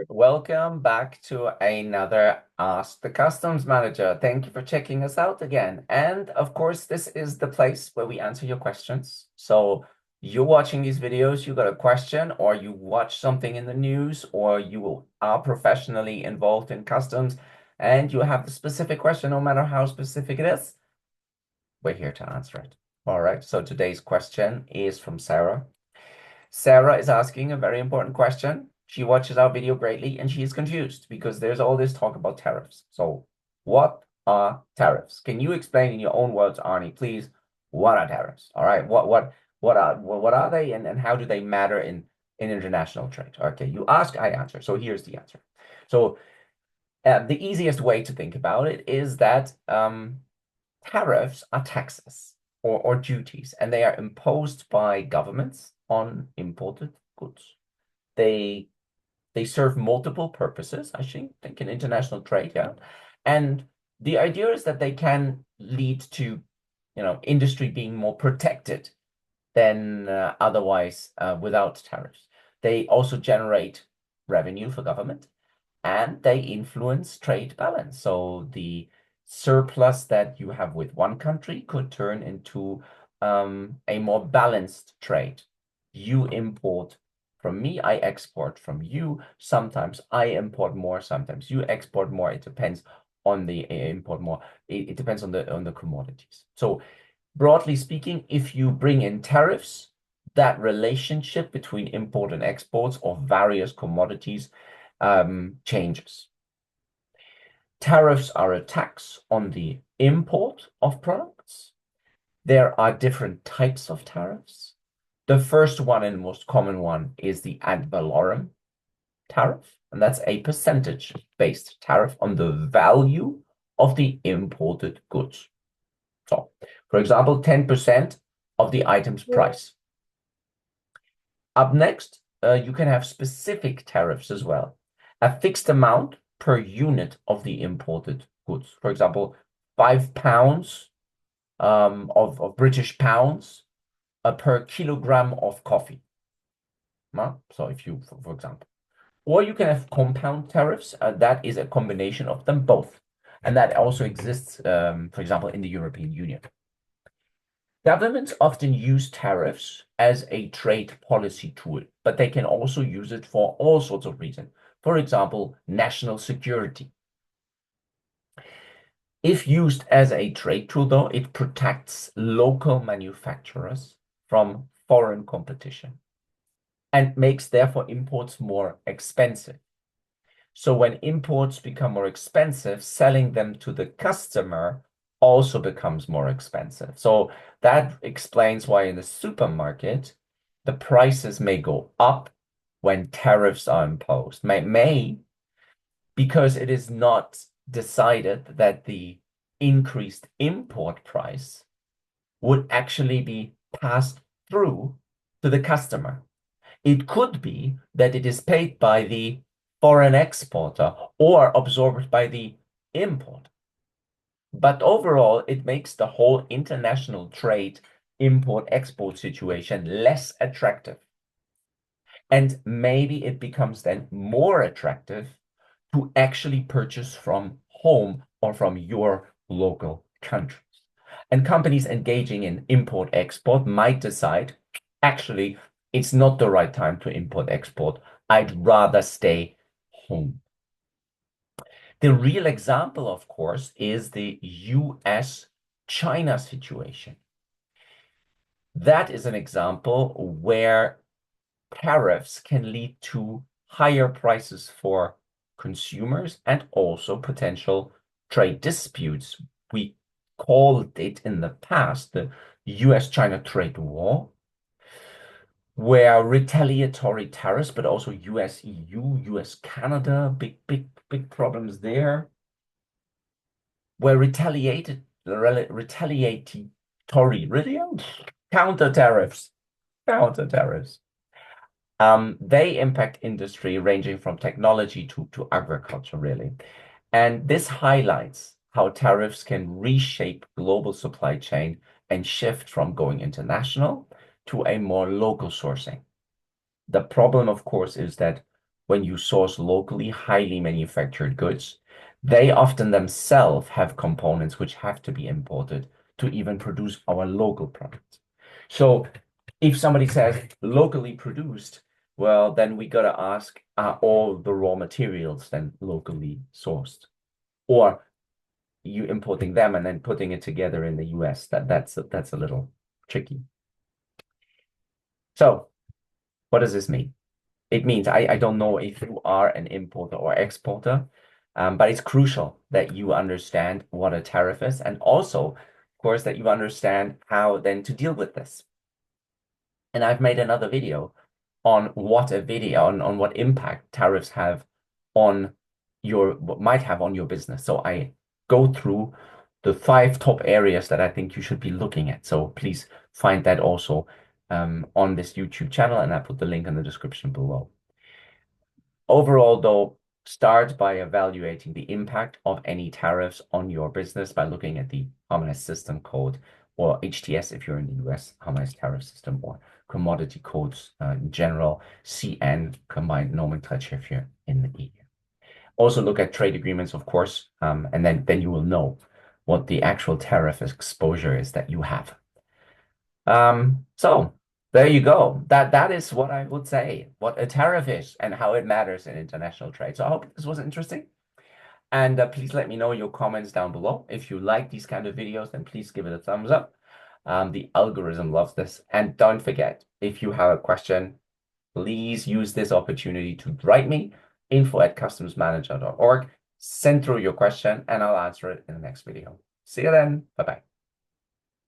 Welcome back to another Ask the Customs Manager. Thank you for checking us out again. And of course, this is the place where we answer your questions. So you're watching these videos, you got a question, or you watch something in the news, or you are professionally involved in customs, and you have the specific question, no matter how specific it is, we're here to answer it. All right, so today's question is from Sarah. Sarah is asking a very important question. She watches our video greatly and she is confused because there's all this talk about tariffs. So, what are tariffs? Can you explain in your own words, Arnie, please? What are tariffs? All right. What are they and how do they matter in international trade? Okay, you ask, I answer. So here's the answer. So the easiest way to think about it is that tariffs are taxes or duties, and they are imposed by governments on imported goods. They they serve multiple purposes, I think, in international trade, yeah. And the idea is that they can lead to, industry being more protected than otherwise without tariffs. They also generate revenue for government and they influence trade balance. So the surplus that you have with one country could turn into a more balanced trade. You import from me, I export from you. Sometimes I import more, sometimes you export more. It depends on the import more. It depends on the commodities. So broadly speaking, if you bring in tariffs, that relationship between import and exports of various commodities changes. Tariffs are a tax on the import of products. There are different types of tariffs. The first one and most common one is the ad valorem tariff, and that's a percentage-based tariff on the value of the imported goods. So, for example, 10% of the item's price. Up next, you can have specific tariffs as well. A fixed amount per unit of the imported goods. For example, £5 of British pounds per kilogram of coffee. So if you, for example. Or you can have compound tariffs. That is a combination of them both. And that also exists, for example, in the European Union. Governments often use tariffs as a trade policy tool, but they can also use it for all sorts of reasons. For example, national security. If used as a trade tool, though, it protects local manufacturers from foreign competition and makes, therefore, imports more expensive. So when imports become more expensive, selling them to the customer also becomes more expensive. So that explains why in the supermarket, the prices may go up when tariffs are imposed. May because it is not decided that the increased import price would actually be passed through to the customer. It could be that it is paid by the foreign exporter or absorbed by the import. But overall, it makes the whole international trade import-export situation less attractive. And maybe it becomes then more attractive to actually purchase from home or from your local countries. And companies engaging in import-export might decide, actually, it's not the right time to import-export. I'd rather stay home. The real example, of course, is the US-China situation. That is an example where tariffs can lead to higher prices for consumers and also potential trade disputes. We called it in the past the US-China trade war, where retaliatory tariffs, but also US-EU, US-Canada, big problems there, where retaliatory, really, counter tariffs, they impact industry ranging from technology to agriculture, really. And this highlights how tariffs can reshape global supply chain and shift from going international to a more local sourcing. The problem, of course, is that when you source locally highly manufactured goods, they often themselves have components which have to be imported to even produce our local products. So if somebody says locally produced, well, then we got to ask, are all the raw materials then locally sourced? Or you importing them and then putting it together in the US? That's a little tricky. So what does this mean? It means I don't know if you are an importer or exporter, but it's crucial that you understand what a tariff is, and also, of course, that you understand how then to deal with this. And I've made another video on on what impact tariffs have on what might have on your business. So I go through the 5 top areas that I think you should be looking at. So please find that also on this YouTube channel, and I put the link in the description below. Overall, though, start by evaluating the impact of any tariffs on your business by looking at the Harmonized System Code, or HTS if you're in the US, Harmonized Tariff System, or commodity codes in general, CN, combined nomenclature if you're in the EU. Also look at trade agreements, of course, and then you will know what the actual tariff exposure is that you have. So there you go. That is what I would say, what a tariff is and how it matters in international trade. So I hope this was interesting. And please let me know your comments down below. If you like these kind of videos, then please give it a thumbs up. The algorithm loves this. And don't forget, if you have a question, please use this opportunity to write me, info@customsmanager.org. Send through your question and I'll answer it in the next video. See you then. Bye-bye.